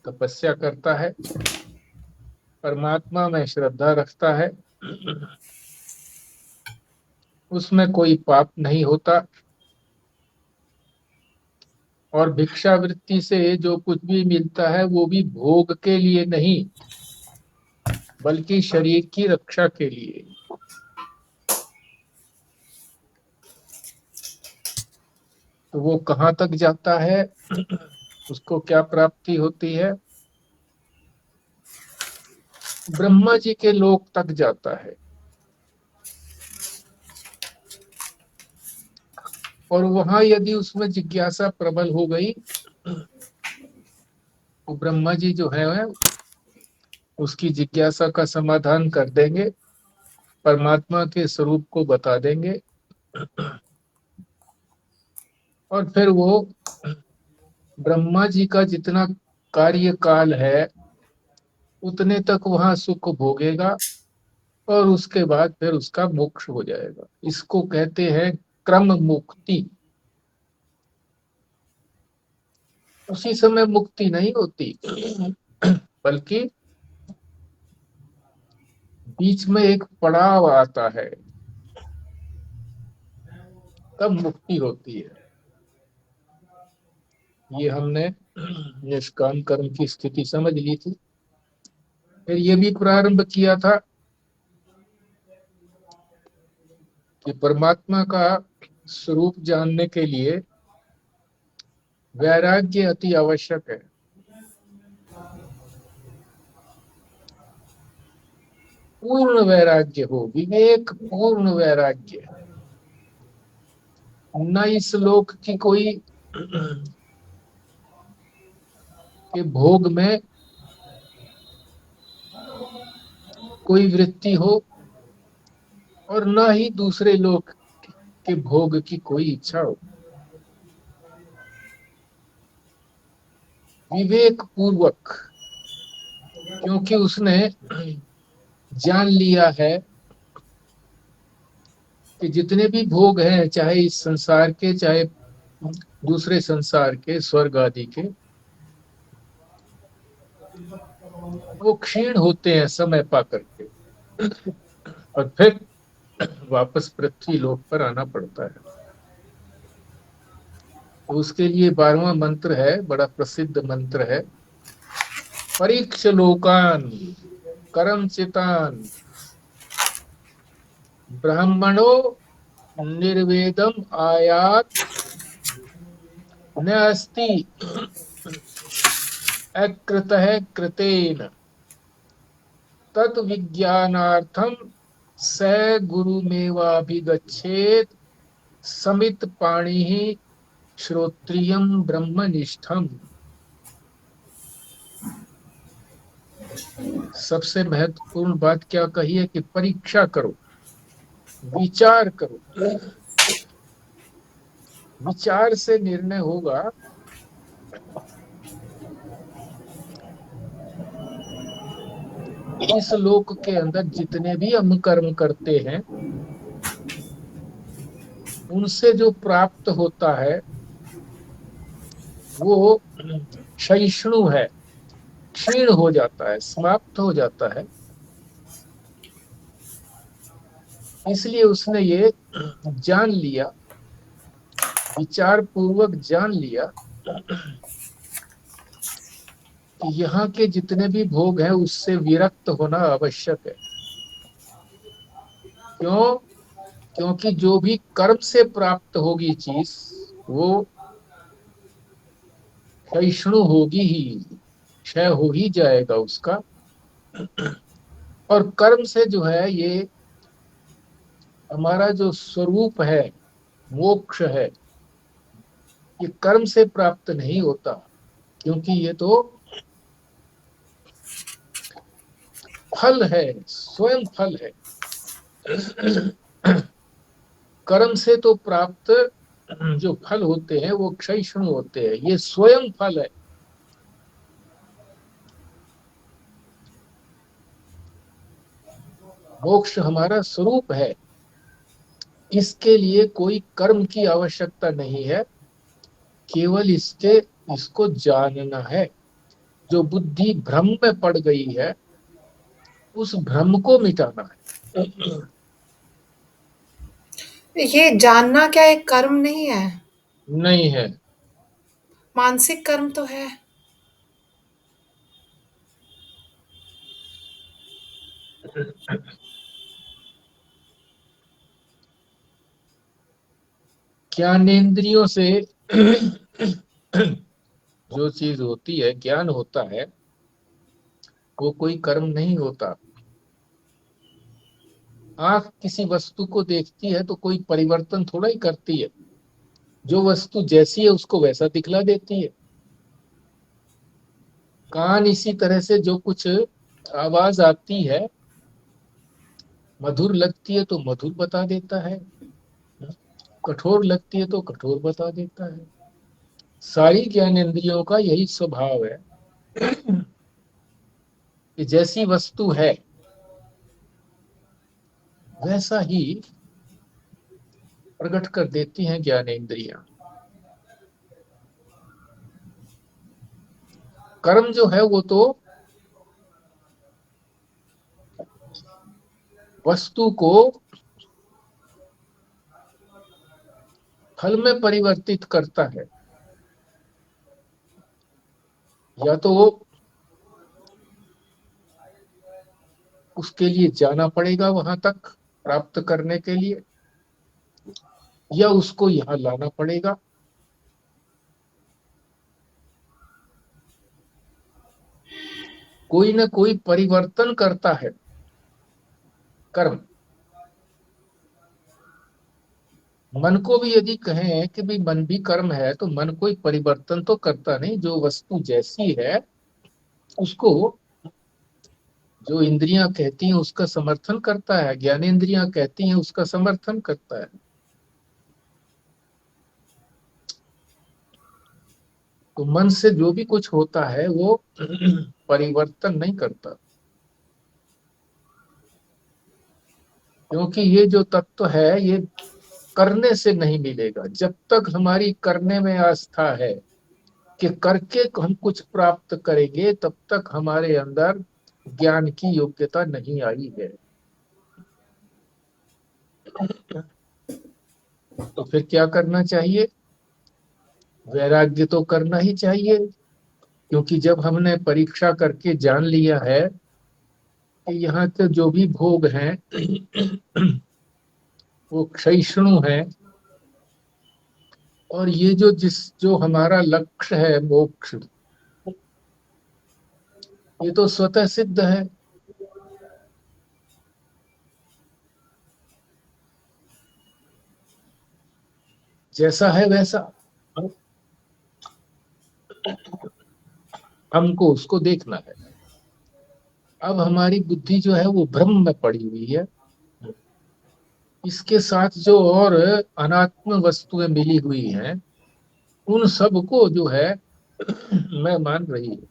तपस्या करता है, परमात्मा में श्रद्धा रखता है, उसमें कोई पाप नहीं होता, और भिक्षावृत्ति से जो कुछ भी मिलता है वो भी भोग के लिए नहीं, बल्कि शरीर की रक्षा के लिए। तो वो कहाँ तक जाता है, उसको क्या प्राप्ति होती है? ब्रह्मा जी के लोक तक जाता है। और वहां यदि उसमें जिज्ञासा प्रबल हो गई तो ब्रह्मा जी जो है उसकी जिज्ञासा का समाधान कर देंगे, परमात्मा के स्वरूप को बता देंगे, और फिर वो ब्रह्मा जी का जितना कार्यकाल है उतने तक वहां सुख भोगेगा, और उसके बाद फिर उसका मोक्ष हो जाएगा। इसको कहते हैं क्रम मुक्ति। उसी समय मुक्ति नहीं होती, बल्कि बीच में एक पड़ाव आता है, तब मुक्ति होती है। ये हमने निष्काम कर्म की स्थिति समझ ली थी। फिर ये भी प्रारंभ किया था कि परमात्मा का स्वरूप जानने के लिए वैराग्य अति आवश्यक है। पूर्ण वैराग्य हो, विवेक पूर्ण वैराग्य, न इस लोक की कोई के भोग में कोई वृत्ति हो, और न ही दूसरे लोक के भोग की कोई इच्छा हो। विवेक पूर्वक, क्योंकि उसने जान लिया है कि जितने भी भोग हैं, चाहे इस संसार के चाहे दूसरे संसार के, स्वर्ग आदि के, वो क्षीण होते हैं समय पा करके, और फिर वापस पृथ्वी लोक पर आना पड़ता है। तो उसके लिए 12वां मंत्र है, बड़ा प्रसिद्ध मंत्र है, परीक्ष लोकान करम चितान ब्राह्मणो निर्वेदम आयात न अस्ति अकृतः कृतेन तत् विज्ञानार्थम स गुरुमेवाभिगच्छेत् समित पाणि श्रोत्रियम ब्रह्मनिष्ठम। सबसे महत्वपूर्ण बात क्या कही है कि परीक्षा करो, विचार करो। विचार से निर्णय होगा। इस लोक के अंदर जितने भी हम कर्म करते हैं उनसे जो प्राप्त होता है वो क्षयिष्णु है, क्षीण हो जाता है, समाप्त हो जाता है। इसलिए उसने ये जान लिया, विचार पूर्वक जान लिया कि यहाँ के जितने भी भोग हैं उससे विरक्त होना आवश्यक है। क्यों? क्योंकि जो भी कर्म से प्राप्त होगी चीज वो क्षयिष्णु होगी ही, क्षय हो ही जाएगा उसका। और कर्म से जो है ये हमारा जो स्वरूप है, मोक्ष है, ये कर्म से प्राप्त नहीं होता, क्योंकि ये तो फल है, स्वयं फल है। कर्म से तो प्राप्त जो फल होते हैं वो क्षयिष्णु होते हैं, ये स्वयं फल है। मोक्ष हमारा स्वरूप है, इसके लिए कोई कर्म की आवश्यकता नहीं है, केवल इसको जानना है। जो बुद्धि भ्रम में पड़ गई है, उस भ्रम को मिटाना है। ये जानना क्या एक कर्म नहीं है? नहीं है। मानसिक कर्म तो है। ज्ञानेंद्रियों से जो चीज होती है, ज्ञान होता है, वो कोई कर्म नहीं होता। आंख किसी वस्तु को देखती है तो कोई परिवर्तन थोड़ा ही करती है। जो वस्तु जैसी है उसको वैसा दिखला देती है। कान इसी तरह से जो कुछ आवाज आती है, मधुर लगती है तो मधुर बता देता है, कठोर लगती है तो कठोर बता देता है। सारी ज्ञानेंद्रियों का यही स्वभाव है कि जैसी वस्तु है वैसा ही प्रकट कर देती हैं ज्ञानेंद्रियां। कर्म जो है वो तो वस्तु को फल में परिवर्तित करता है। या तो वो उसके लिए जाना पड़ेगा वहां तक प्राप्त करने के लिए, या उसको यहाँ लाना पड़ेगा। कोई ना कोई परिवर्तन करता है कर्म। मन को भी यदि कहें कि भाई मन भी कर्म है, तो मन कोई परिवर्तन तो करता नहीं। जो वस्तु जैसी है उसको जो इंद्रियां कहती हैं उसका समर्थन करता है, ज्ञानेंद्रियां कहती हैं उसका समर्थन करता है। तो मन से जो भी कुछ होता है वो परिवर्तन नहीं करता, क्योंकि ये जो तत्व है ये करने से नहीं मिलेगा। जब तक हमारी करने में आस्था है कि करके हम कुछ प्राप्त करेंगे, तब तक हमारे अंदर ज्ञान की योग्यता नहीं आई है। तो फिर क्या करना चाहिए? वैराग्य तो करना ही चाहिए, क्योंकि जब हमने परीक्षा करके जान लिया है कि यहाँ के जो भी भोग हैं वो क्षयिष्णु है, और ये जो हमारा लक्ष्य है मोक्ष, ये तो स्वतः सिद्ध है। जैसा है वैसा हमको उसको देखना है। अब हमारी बुद्धि जो है वो भ्रम में पड़ी हुई है। इसके साथ जो और अनात्म वस्तुएं मिली हुई हैं, उन सबको जो है मैं मान रही हूँ।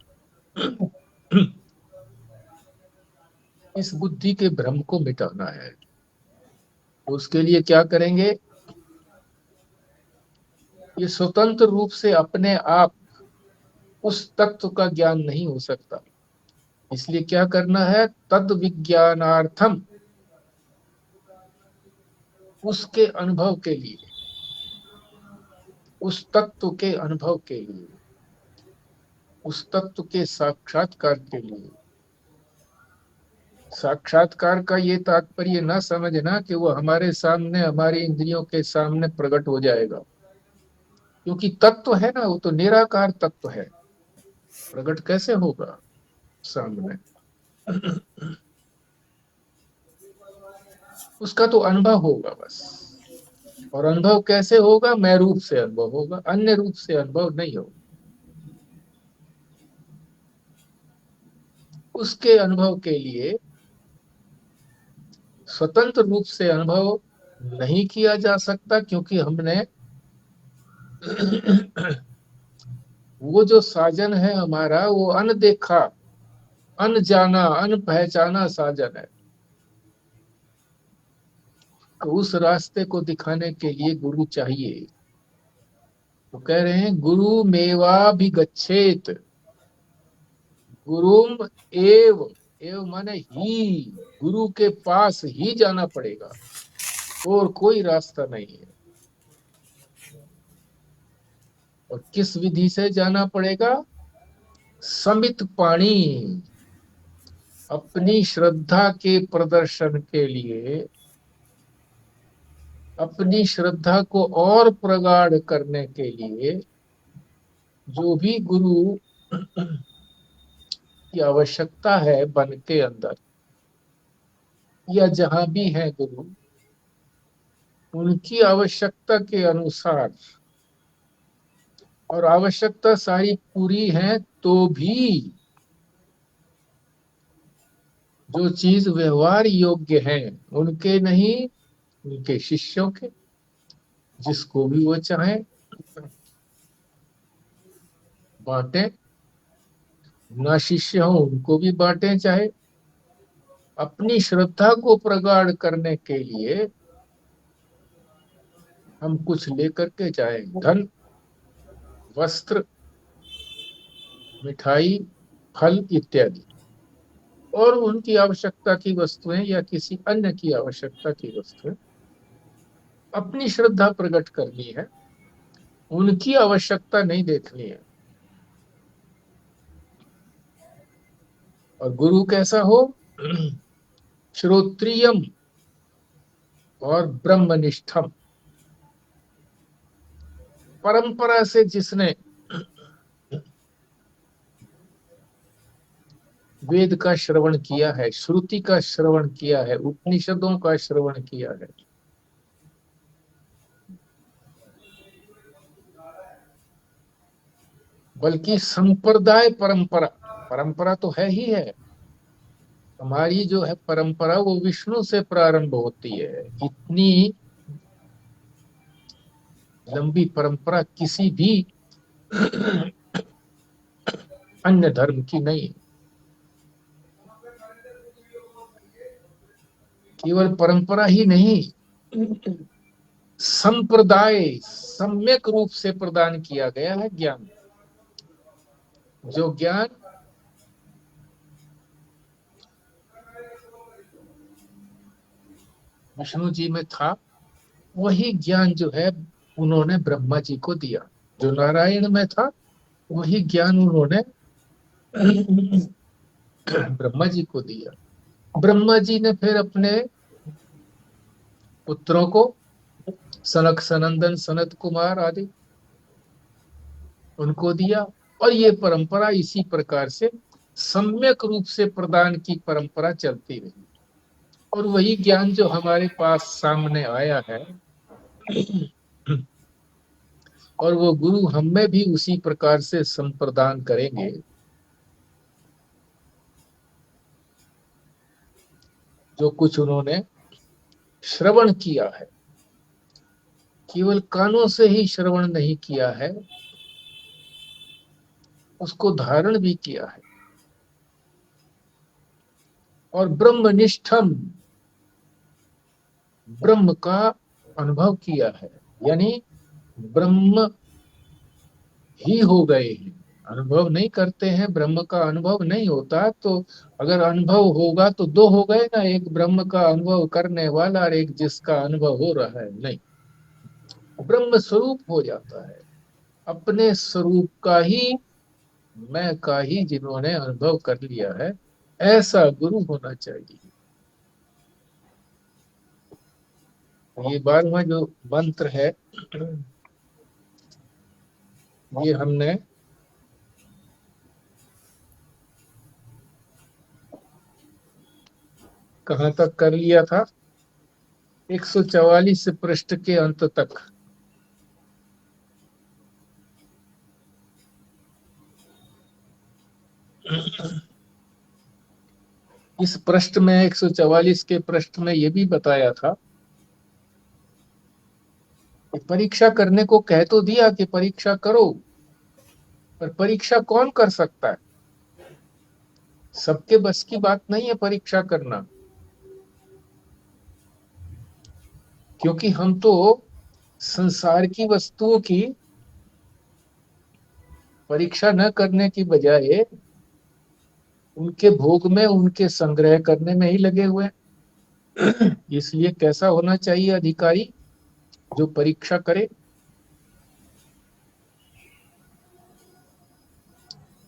इस बुद्धि के भ्रम को मिटाना है। तो उसके लिए क्या करेंगे? ये स्वतंत्र रूप से अपने आप उस तत्व का ज्ञान नहीं हो सकता। इसलिए क्या करना है? तद विज्ञानार्थम, उसके अनुभव के लिए, उस तत्व के अनुभव के लिए, उस तत्व के साक्षात्कार के लिए। साक्षात्कार का ये तात्पर्य ना समझना कि वो हमारे सामने, हमारी इंद्रियों के सामने प्रकट हो जाएगा, क्योंकि तत्व है ना, वो तो निराकार तत्व है। प्रकट कैसे होगा सामने? उसका तो अनुभव होगा बस। और अनुभव कैसे होगा? मैं रूप से अनुभव होगा, अन्य रूप से अनुभव नहीं होगा। उसके अनुभव के लिए स्वतंत्र रूप से अनुभव नहीं किया जा सकता, क्योंकि हमने वो जो साजन है हमारा, वो अनदेखा, अनजाना, अनपहचाना साजन है। तो उस रास्ते को दिखाने के लिए गुरु चाहिए। तो कह रहे हैं गुरु मेवा भी गच्छेत, गुरुम एव, एव माने ही, गुरु के पास ही जाना पड़ेगा, और कोई रास्ता नहीं है। और किस विधि से जाना पड़ेगा? समित पाणी, अपनी श्रद्धा के प्रदर्शन के लिए, अपनी श्रद्धा को और प्रगाढ़ करने के लिए, जो भी गुरु की आवश्यकता है मन के अंदर, या जहां भी है गुरु, उनकी आवश्यकता के अनुसार, और आवश्यकता सारी पूरी है तो भी जो चीज व्यवहार योग्य है उनके नहीं, उनके शिष्यों के, जिसको भी वो चाहे बांटे, ना शिष्य हो उनको भी बांटे, चाहे अपनी श्रद्धा को प्रगाढ़ करने के लिए हम कुछ लेकर के जाए, धन, वस्त्र, मिठाई, फल इत्यादि, और उनकी आवश्यकता की वस्तुएं या किसी अन्य की आवश्यकता की वस्तुएं अपनी श्रद्धा प्रकट करनी है, उनकी आवश्यकता नहीं देखनी है। और गुरु कैसा हो? श्रोत्रियम और ब्रह्मनिष्ठम, परंपरा से जिसने वेद का श्रवण किया है, श्रुति का श्रवण किया है, उपनिषदों का श्रवण किया है, बल्कि संप्रदाय परंपरा, परंपरा तो है ही है, हमारी जो है परंपरा वो विष्णु से प्रारंभ होती है। इतनी लंबी परंपरा किसी भी अन्य धर्म की नहीं है। केवल परंपरा ही नहीं, संप्रदाय सम्यक रूप से प्रदान किया गया है ज्ञान। जो ज्ञान विष्णु जी में था, वही ज्ञान जो है उन्होंने ब्रह्मा जी को दिया। जो नारायण में था वही ज्ञान उन्होंने ब्रह्मा जी को दिया। ब्रह्मा जी ने फिर अपने पुत्रों को, सनक सनंदन सनत कुमार आदि, उनको दिया। और ये परंपरा इसी प्रकार से सम्यक रूप से प्रदान की परंपरा चलती रही। और वही ज्ञान जो हमारे पास सामने आया है, और वो गुरु हमें भी उसी प्रकार से संप्रदान करेंगे। जो कुछ उन्होंने श्रवण किया है, केवल कानों से ही श्रवण नहीं किया है, उसको धारण भी किया है। और ब्रह्मनिष्ठम, ब्रह्म का अनुभव किया है, यानी ब्रह्म ही हो गए हैं। अनुभव नहीं करते हैं, ब्रह्म का अनुभव नहीं होता, तो अगर अनुभव होगा तो दो हो गए ना, एक ब्रह्म का अनुभव करने वाला और एक जिसका अनुभव हो रहा है। नहीं, ब्रह्म स्वरूप हो जाता है, अपने स्वरूप का ही, मैं का ही जिन्होंने अनुभव कर लिया है, ऐसा गुरु होना चाहिए। ये 12वां जो मंत्र है, ये हमने कहाँ तक कर लिया था? 144 पृष्ठ के अंत तक। इस पृष्ठ में 144 के पृष्ठ में ये भी बताया था कि परीक्षा करने को कह तो दिया कि परीक्षा करो, पर परीक्षा कौन कर सकता है? सबके बस की बात नहीं है परीक्षा करना, क्योंकि हम तो संसार की वस्तुओं की परीक्षा न करने की बजाय उनके भोग में, उनके संग्रह करने में ही लगे हुए हैं। इसलिए कैसा होना चाहिए अधिकारी जो परीक्षा करे?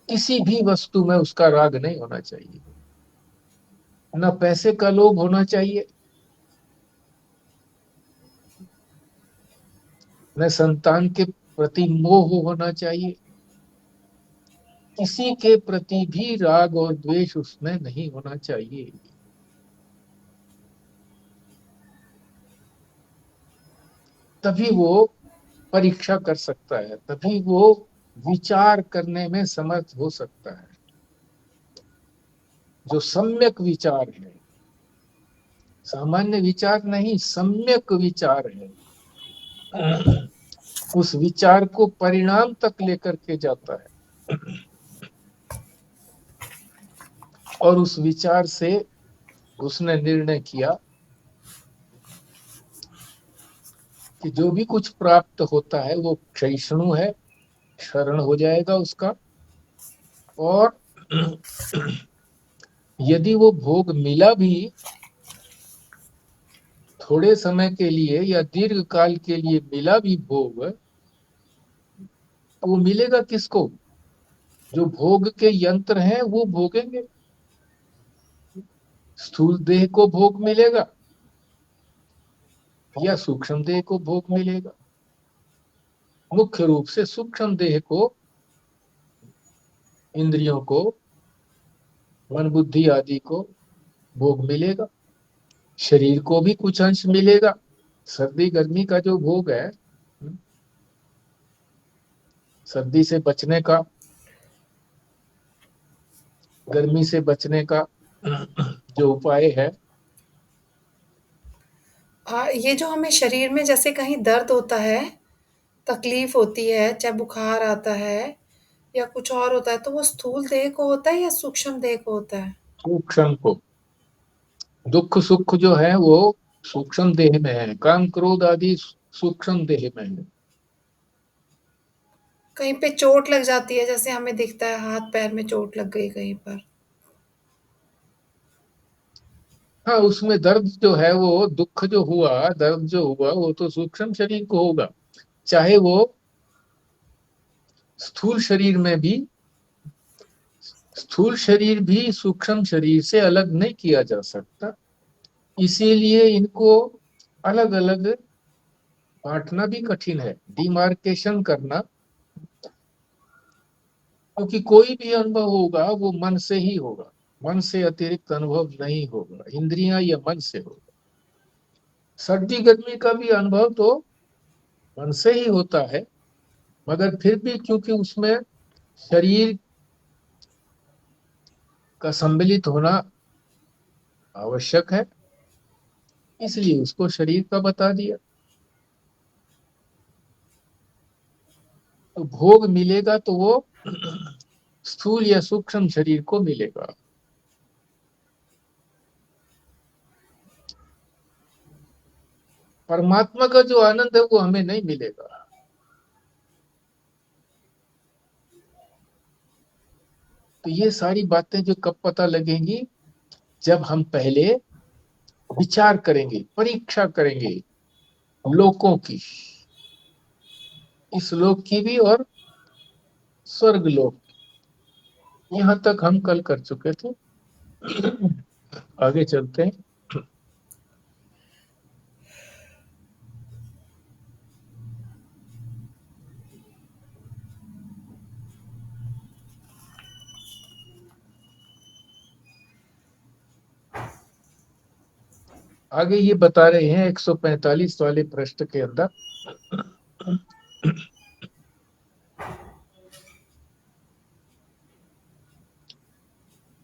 किसी भी वस्तु में उसका राग नहीं होना चाहिए, न पैसे का लोभ होना चाहिए, न संतान के प्रति मोह होना चाहिए, किसी के प्रति भी राग और द्वेष उसमें नहीं होना चाहिए। तभी वो परीक्षा कर सकता है, तभी वो विचार करने में समर्थ हो सकता है। जो सम्यक विचार है, सामान्य विचार नहीं, सम्यक विचार है, उस विचार को परिणाम तक लेकर के जाता है, और उस विचार से उसने निर्णय किया कि जो भी कुछ प्राप्त होता है वो क्षयिष्णु है, क्षरण हो जाएगा उसका, और यदि वो भोग मिला भी थोड़े समय के लिए या दीर्घ काल के लिए मिला भी भोग, तो वो मिलेगा किसको? जो भोग के यंत्र हैं वो भोगेंगे। स्थूल देह को भोग मिलेगा या सूक्ष्म देह को भोग मिलेगा? मुख्य रूप से सूक्ष्म देह को, इंद्रियों को, मन बुद्धि आदि को भोग मिलेगा। शरीर को भी कुछ अंश मिलेगा। सर्दी गर्मी का जो भोग है, सर्दी से बचने का, गर्मी से बचने का जो उपाय है, ये जो हमें शरीर में जैसे कहीं दर्द होता है, तकलीफ होती है, चाहे बुखार आता है या कुछ और होता है, तो वो स्थूल देह को होता है या सूक्ष्म देह को होता है? सूक्ष्म को। दुख सुख जो है वो सूक्ष्म देह में है, काम क्रोध आदि सूक्ष्म देह में है। कहीं पे चोट लग जाती है, जैसे हमें दिखता है हाथ पैर में चोट लग गई कहीं पर। हाँ, उसमें दर्द जो है, वो दुख जो हुआ, दर्द जो हुआ, वो तो सूक्ष्म शरीर को होगा। चाहे वो स्थूल शरीर में भी, स्थूल शरीर भी सूक्ष्म शरीर से अलग नहीं किया जा सकता, इसीलिए इनको अलग अलग बांटना भी कठिन है, डिमार्केशन करना। क्योंकि कोई भी अनुभव होगा वो मन से ही होगा, मन से अतिरिक्त अनुभव नहीं होगा, इंद्रियां या मन से होगा। सर्दी गर्मी का भी अनुभव तो मन से ही होता है, मगर फिर भी क्योंकि उसमें शरीर का सम्मिलित होना आवश्यक है, इसलिए उसको शरीर का बता दिया। तो भोग मिलेगा तो वो स्थूल या सूक्ष्म शरीर को मिलेगा। परमात्मा का जो आनंद है वो हमें नहीं मिलेगा। तो ये सारी बातें जो कब पता लगेंगी? जब हम पहले विचार करेंगे, परीक्षा करेंगे लोकों की, इस लोक की भी और स्वर्ग लोक। यहां तक हम कल कर चुके थे। आगे चलते हैं। आगे ये बता रहे हैं 145 वाले पृष्ठ के अंदर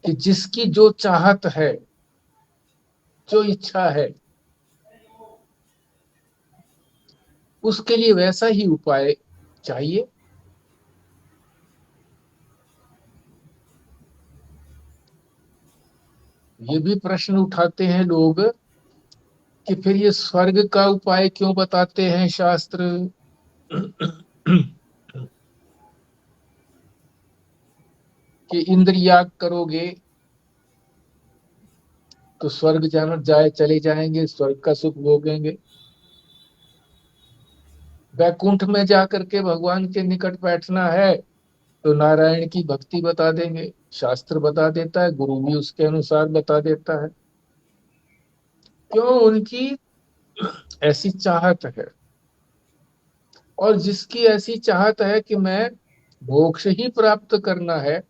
कि जिसकी जो चाहत है, जो इच्छा है, उसके लिए वैसा ही उपाय चाहिए। ये भी प्रश्न उठाते हैं लोग कि फिर ये स्वर्ग का उपाय क्यों बताते हैं शास्त्र? कि इंद्र याग करोगे तो स्वर्ग जाना जाए चले जाएंगे, स्वर्ग का सुख भोगेंगे। वैकुंठ में जाकर के भगवान के निकट बैठना है तो नारायण की भक्ति बता देंगे, शास्त्र बता देता है, गुरु भी उसके अनुसार बता देता है। क्यों? उनकी ऐसी चाहत है। और जिसकी ऐसी चाहत है कि मैं मोक्ष ही प्राप्त करना है,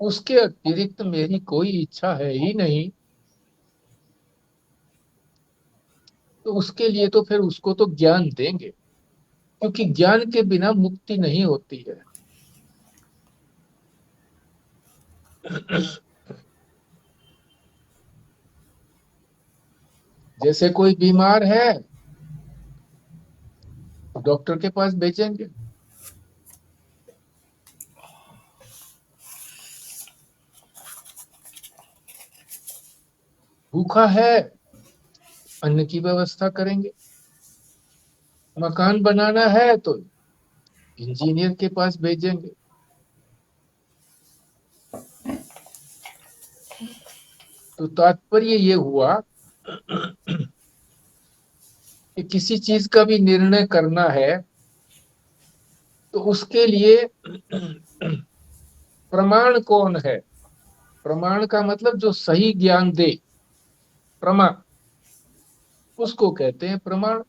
उसके अतिरिक्त मेरी कोई इच्छा है ही नहीं, तो उसके लिए तो फिर उसको तो ज्ञान देंगे, क्योंकि ज्ञान के बिना मुक्ति नहीं होती है। जैसे कोई बीमार है, डॉक्टर के पास भेजेंगे। भूखा है, अन्न की व्यवस्था करेंगे। मकान बनाना है तो इंजीनियर के पास भेजेंगे। तो तात्पर्य ये हुआ कि किसी चीज का भी निर्णय करना है तो उसके लिए प्रमाण कौन है? प्रमाण का मतलब जो सही ज्ञान दे, प्रमाण, उसको कहते हैं प्रमाण।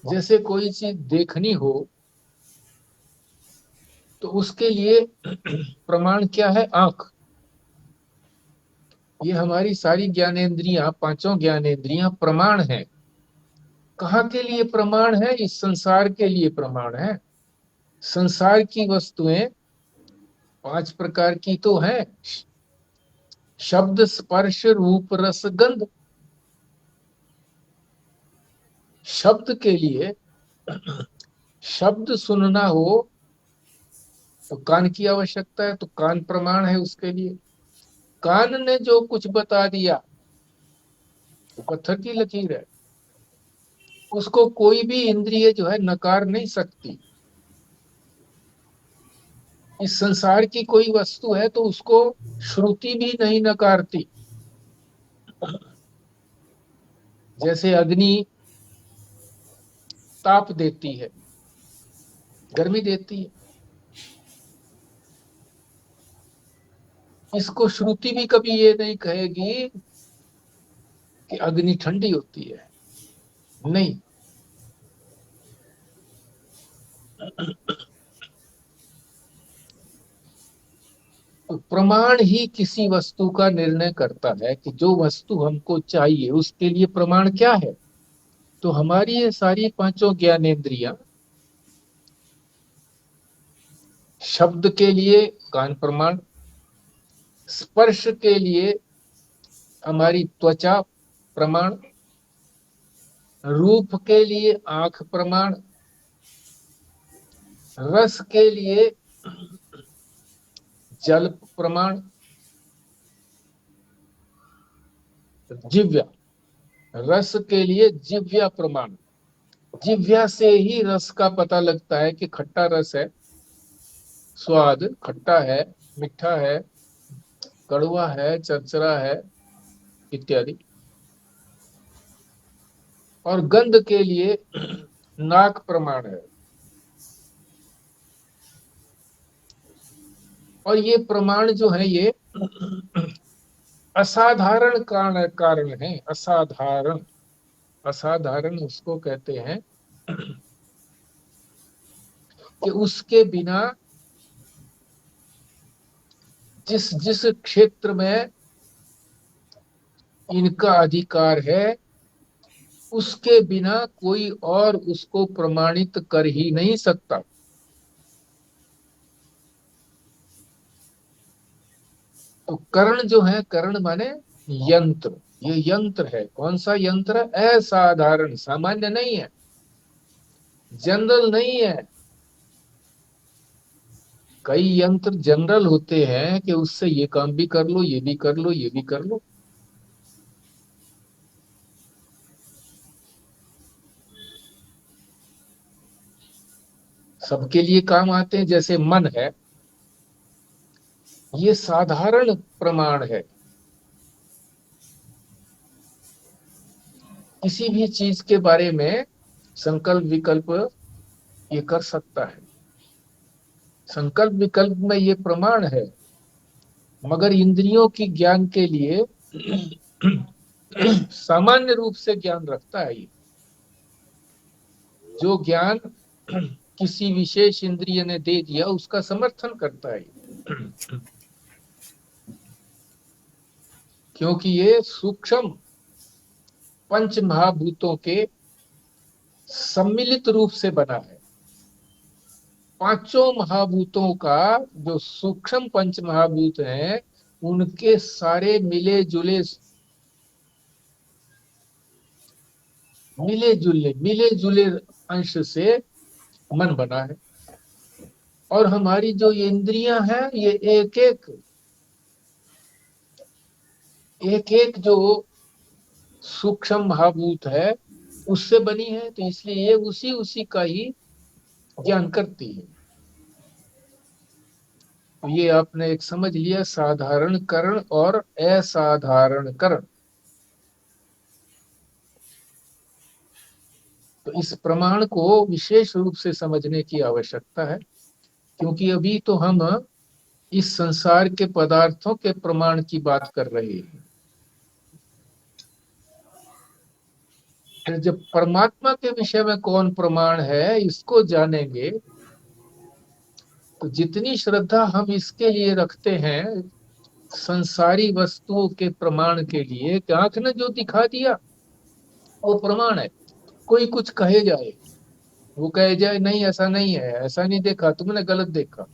जैसे कोई चीज देखनी हो तो उसके लिए प्रमाण क्या है? आंख। ये हमारी सारी ज्ञानेंद्रियां, पांचों ज्ञानेंद्रियां प्रमाण है। कहाँ के लिए प्रमाण है? इस संसार के लिए प्रमाण है। संसार की वस्तुएं पांच प्रकार की तो है: शब्द, स्पर्श, रूप, रस, गंध। शब्द के लिए, शब्द सुनना हो तो कान की आवश्यकता है, तो कान प्रमाण है उसके लिए। कान ने जो कुछ बता दिया तो पत्थर की लकीर है, उसको कोई भी इंद्रिय जो है नकार नहीं सकती। इस संसार की कोई वस्तु है तो उसको श्रुति भी नहीं नकारती। जैसे अग्नि ताप देती है, गर्मी देती है, इसको श्रुति भी कभी ये नहीं कहेगी कि अग्नि ठंडी होती है, नहीं। तो प्रमाण ही किसी वस्तु का निर्णय करता है कि जो वस्तु हमको चाहिए उसके लिए प्रमाण क्या है। तो हमारी ये सारी पांचों ज्ञानेंद्रियां, शब्द के लिए कान प्रमाण, स्पर्श के लिए हमारी त्वचा प्रमाण, रूप के लिए आंख प्रमाण, रस के लिए जल प्रमाण, जिव्या, रस के लिए जिव्या प्रमाण। जिव्या से ही रस का पता लगता है कि खट्टा रस है, स्वाद खट्टा है, मीठा है, कड़वा है, चरचरा है, इत्यादि। और गंध के लिए नाक प्रमाण है। और ये प्रमाण जो है ये असाधारण कारण है। असाधारण, असाधारण उसको कहते हैं कि उसके बिना जिस जिस क्षेत्र में इनका अधिकार है उसके बिना कोई और उसको प्रमाणित कर ही नहीं सकता। तो कर्ण जो है, कर्ण माने यंत्र। ये यंत्र है। कौन सा यंत्र? असाधारण, सामान्य नहीं है, जनरल नहीं है। कई यंत्र जनरल होते हैं कि उससे ये काम भी कर लो, ये भी कर लो, ये भी कर लो। सबके लिए काम आते हैं। जैसे मन है, ये साधारण प्रमाण है। किसी भी चीज के बारे में संकल्प विकल्प ये कर सकता है, संकल्प विकल्प में ये प्रमाण है। मगर इंद्रियों की ज्ञान के लिए सामान्य रूप से ज्ञान रखता है ये। जो ज्ञान किसी विशेष इंद्रिय ने दे दिया उसका समर्थन करता है ये। क्योंकि ये सूक्ष्म पंच महाभूतों के सम्मिलित रूप से बना है। पांचों महाभूतों का जो सूक्ष्म पंच महाभूत हैं उनके सारे मिले जुले अंश से मन बना है। और हमारी जो ये इंद्रियां हैं ये एक एक जो सूक्ष्म महाभूत है उससे बनी है, तो इसलिए ये उसी उसी का ही ज्ञान करती है। तो ये आपने एक समझ लिया, साधारण करण और असाधारण करण। तो इस प्रमाण को विशेष रूप से समझने की आवश्यकता है, क्योंकि अभी तो हम इस संसार के पदार्थों के प्रमाण की बात कर रहे हैं। फिर जब परमात्मा के विषय में कौन प्रमाण है इसको जानेंगे, तो जितनी श्रद्धा हम इसके लिए रखते हैं संसारी वस्तुओं के प्रमाण के लिए कि आंख ने जो दिखा दिया वो प्रमाण है। कोई कुछ कहे जाए, वो कहे जाए नहीं ऐसा नहीं है, ऐसा नहीं देखा, तुमने गलत देखा,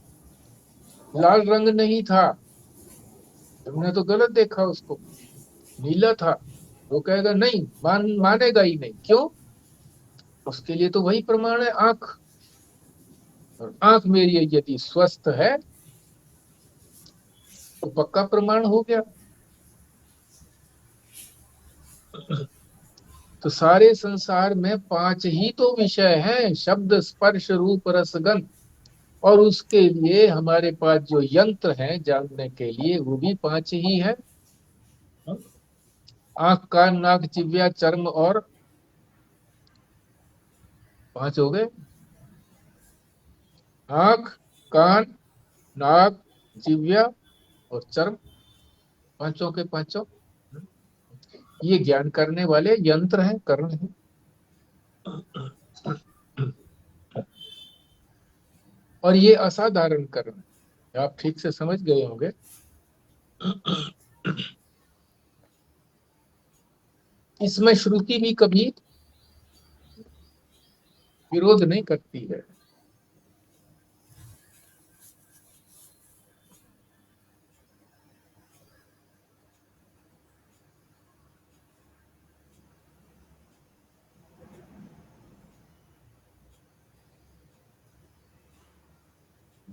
लाल रंग नहीं था, तुमने तो गलत देखा उसको, नीला था, वो कहेगा नहीं, मानेगा ही नहीं। क्यों? उसके लिए तो वही प्रमाण है, आंख। और आंख मेरी यदि स्वस्थ है तो पक्का प्रमाण हो गया। तो सारे संसार में पांच ही तो विषय हैं, शब्द स्पर्श रूप रस गंध। और उसके लिए हमारे पास जो यंत्र हैं जानने के लिए वो भी पांच ही है। आंख कान नाक जिह्वा चर्म, और पांच हो गए। आंख कान नाक जिह्वा और चर्म, पांचों के पांचों ये ज्ञान करने वाले यंत्र हैं, कर्ण हैं। और ये असाधारण कर्ण है, आप ठीक से समझ गए होंगे। इसमें श्रुति भी कभी विरोध नहीं करती है।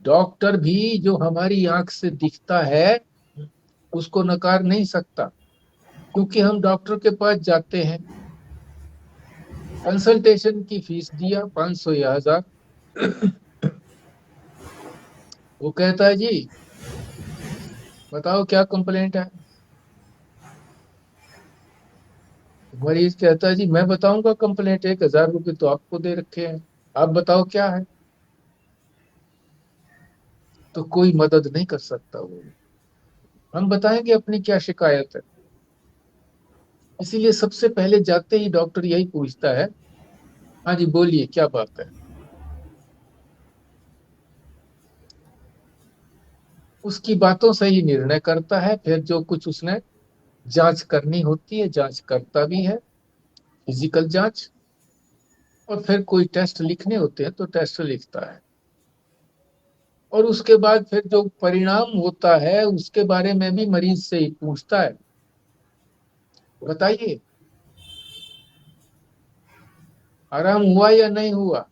डॉक्टर भी जो हमारी आंख से दिखता है उसको नकार नहीं सकता, क्योंकि हम डॉक्टर के पास जाते हैं, कंसल्टेशन की फीस दिया 500 या 1000, वो कहता है जी बताओ क्या कंप्लेंट है। मरीज कहता है जी मैं बताऊंगा कंप्लेंट, 1000 रुपये तो आपको दे रखे हैं, आप बताओ क्या है। तो कोई मदद नहीं कर सकता वो, हम बताएंगे अपनी क्या शिकायत है। इसीलिए सबसे पहले जाते ही डॉक्टर यही पूछता है, हाँ जी बोलिए क्या बात है। उसकी बातों से ही निर्णय करता है, फिर जो कुछ उसने जांच करनी होती है जांच करता भी है, फिजिकल जांच। और फिर कोई टेस्ट लिखने होते हैं तो टेस्ट लिखता है। और उसके बाद फिर जो परिणाम होता है उसके बारे में भी मरीज से ही पूछता है, बताइए आराम हुआ या नहीं हुआ।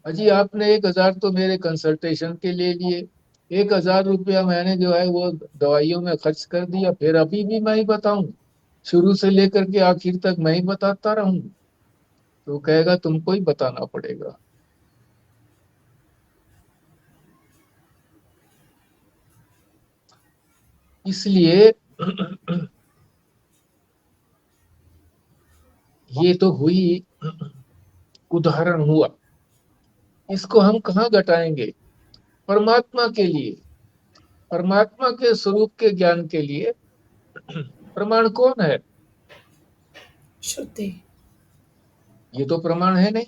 अजी आपने 1000 तो मेरे कंसल्टेशन के ले लिए, 1000 रुपया मैंने जो है वो दवाइयों में खर्च कर दिया, फिर अभी भी मैं ही बताऊं, शुरू से लेकर के आखिर तक मैं ही बताता रहूं। तो कहेगा तुमको ही बताना पड़ेगा। इसलिए ये तो हुई, उदाहरण हुआ, इसको हम कहाँ घटाएंगे? परमात्मा के लिए, परमात्मा के स्वरूप के ज्ञान के लिए प्रमाण कौन है? श्रुति। ये तो प्रमाण है नहीं,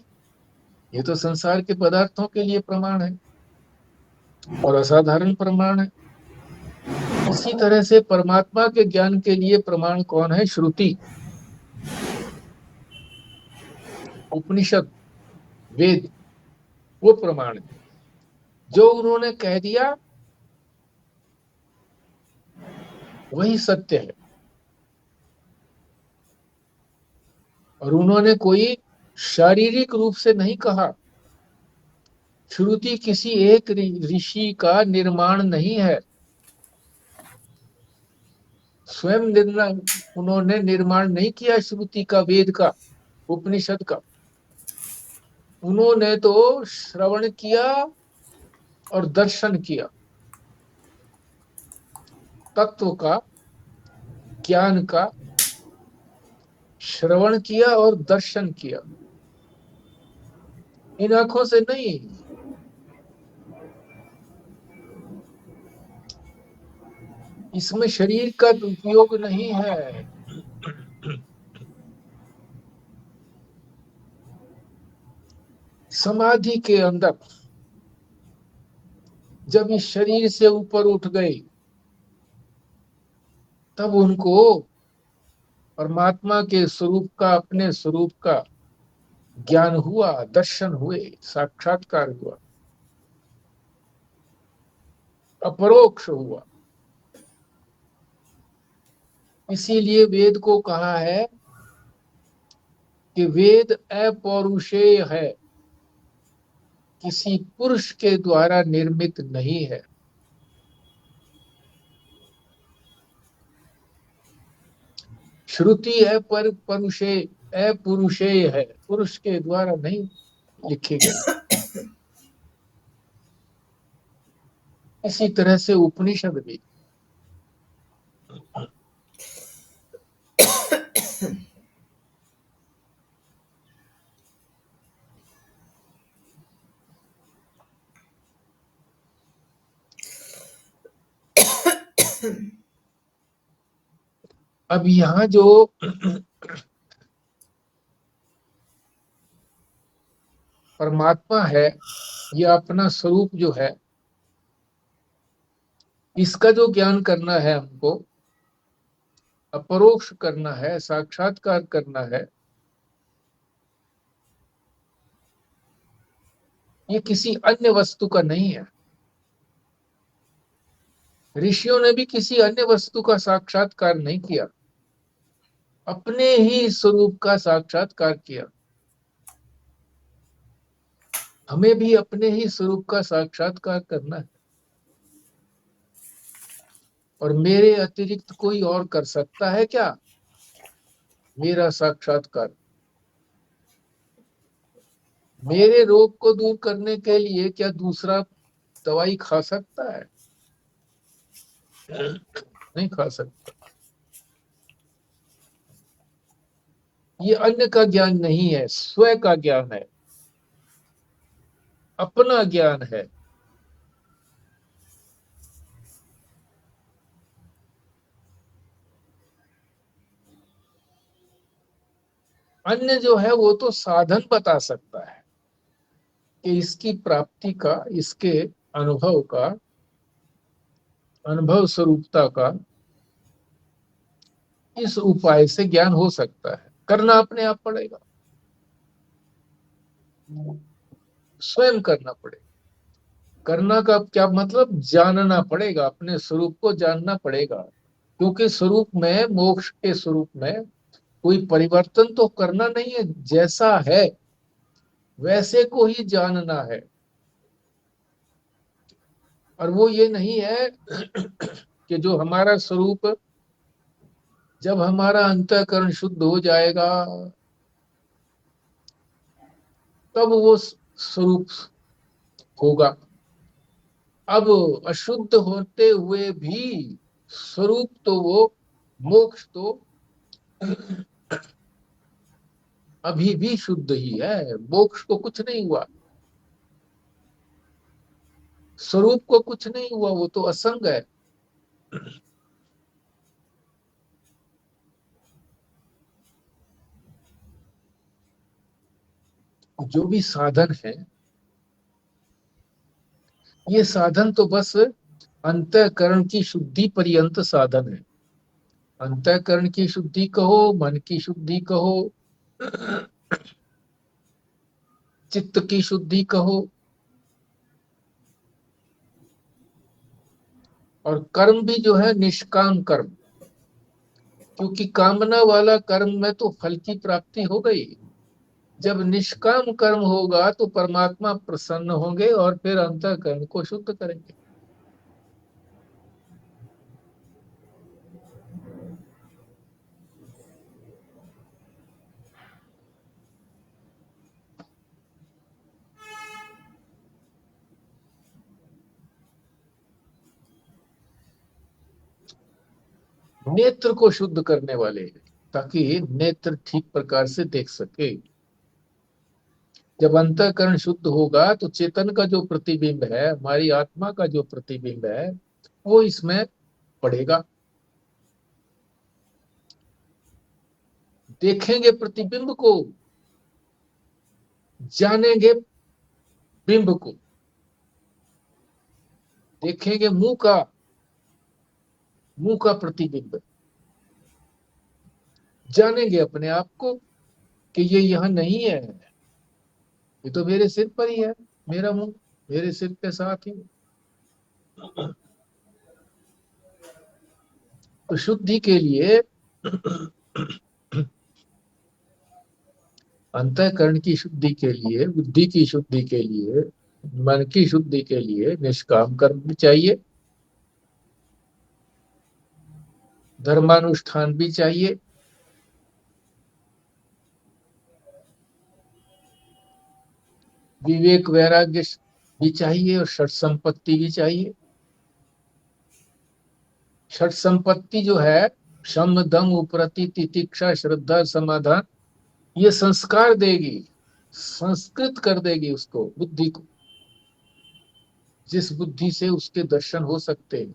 ये तो संसार के पदार्थों के लिए प्रमाण है और असाधारण प्रमाण है। इसी तरह से परमात्मा के ज्ञान के लिए प्रमाण कौन है? श्रुति, उपनिषद, वेद, वो प्रमाण है। जो उन्होंने कह दिया वही सत्य है, और उन्होंने कोई शारीरिक रूप से नहीं कहा। श्रुति किसी एक ऋषि का निर्माण नहीं है, स्वयं निर्माण, उन्होंने निर्माण नहीं किया श्रुति का, वेद का, उपनिषद का। उन्होंने तो श्रवण किया और दर्शन किया, तत्व का, ज्ञान का श्रवण किया और दर्शन किया, इन आंखों से नहीं। इसमें शरीर का उपयोग नहीं है। समाधि के अंदर जब इस शरीर से ऊपर उठ गए, तब उनको परमात्मा के स्वरूप का, अपने स्वरूप का ज्ञान हुआ, दर्शन हुए, साक्षात्कार हुआ, अपरोक्ष हुआ। इसीलिए वेद को कहा है कि वेद अपौरुषेय है, किसी पुरुष के द्वारा निर्मित नहीं है। श्रुति अपुरुषेय है, पुरुष के द्वारा नहीं लिखी गई। इसी तरह से उपनिषद भी। अब यहाँ जो परमात्मा है, यह अपना स्वरूप जो है, इसका जो ज्ञान करना है हमको, अपरोक्ष करना है, साक्षात्कार करना है, ये किसी अन्य वस्तु का नहीं है। ऋषियों ने भी किसी अन्य वस्तु का साक्षात्कार नहीं किया, अपने ही स्वरूप का साक्षात्कार किया। हमें भी अपने ही स्वरूप का साक्षात्कार करना है, और मेरे अतिरिक्त कोई और कर सकता है क्या मेरा साक्षात्कार? मेरे रोग को दूर करने के लिए क्या दूसरा दवाई खा सकता है? नहीं खा सकता। ये अन्य का ज्ञान नहीं है, स्वयं का ज्ञान है, अपना ज्ञान है। अन्य जो है वो तो साधन बता सकता है कि इसकी प्राप्ति का, इसके अनुभव का, अनुभव स्वरूपता का इस उपाय से ज्ञान हो सकता है। करना अपने आप पड़ेगा, स्वयं करना पड़ेगा। करना का क्या मतलब? जानना पड़ेगा, अपने स्वरूप को जानना पड़ेगा, क्योंकि स्वरूप में, मोक्ष के स्वरूप में कोई परिवर्तन तो करना नहीं है, जैसा है वैसे को ही जानना है। और वो ये नहीं है कि जो हमारा स्वरूप, जब हमारा अंतःकरण शुद्ध हो जाएगा तब वो स्वरूप होगा। अब अशुद्ध होते हुए भी स्वरूप तो वो मोक्ष तो अभी भी शुद्ध ही है, मोक्ष को कुछ नहीं हुआ, स्वरूप को कुछ नहीं हुआ, वो तो असंग है। जो भी साधन है, ये साधन तो बस अंतःकरण की शुद्धि पर्यंत साधन है। अंतःकरण की शुद्धि कहो, मन की शुद्धि कहो, चित्त की शुद्धि कहो, और कर्म भी जो है निष्काम कर्म, क्योंकि कामना वाला कर्म में तो फल की प्राप्ति हो गई। जब निष्काम कर्म होगा तो परमात्मा प्रसन्न होंगे और फिर अंतःकरण को शुद्ध करेंगे। नेत्र को शुद्ध करने वाले हैं, ताकि नेत्र ठीक प्रकार से देख सके। जब अंतःकरण शुद्ध होगा तो चेतन का जो प्रतिबिंब है, हमारी आत्मा का जो प्रतिबिंब है, वो इसमें पड़ेगा। देखेंगे प्रतिबिंब को, जानेंगे बिंब को। देखेंगे मुंह का प्रतिबिंब, जानेंगे अपने आप को कि ये यहाँ नहीं है, ये तो मेरे सिर पर ही है, मेरा मुंह मेरे सिर के साथ ही। तो शुद्धि के लिए, अंतःकरण की शुद्धि के लिए, बुद्धि की शुद्धि के लिए, मन की शुद्धि के लिए निष्काम कर्म भी चाहिए, धर्मानुष्ठान भी चाहिए, विवेक वैराग्य भी चाहिए, और षट संपत्ति भी चाहिए। षट संपत्ति जो है, शम दम उपरति तितिक्षा श्रद्धा समाधान, ये संस्कार देगी, संस्कृत कर देगी उसको, बुद्धि को, जिस बुद्धि से उसके दर्शन हो सकते हैं।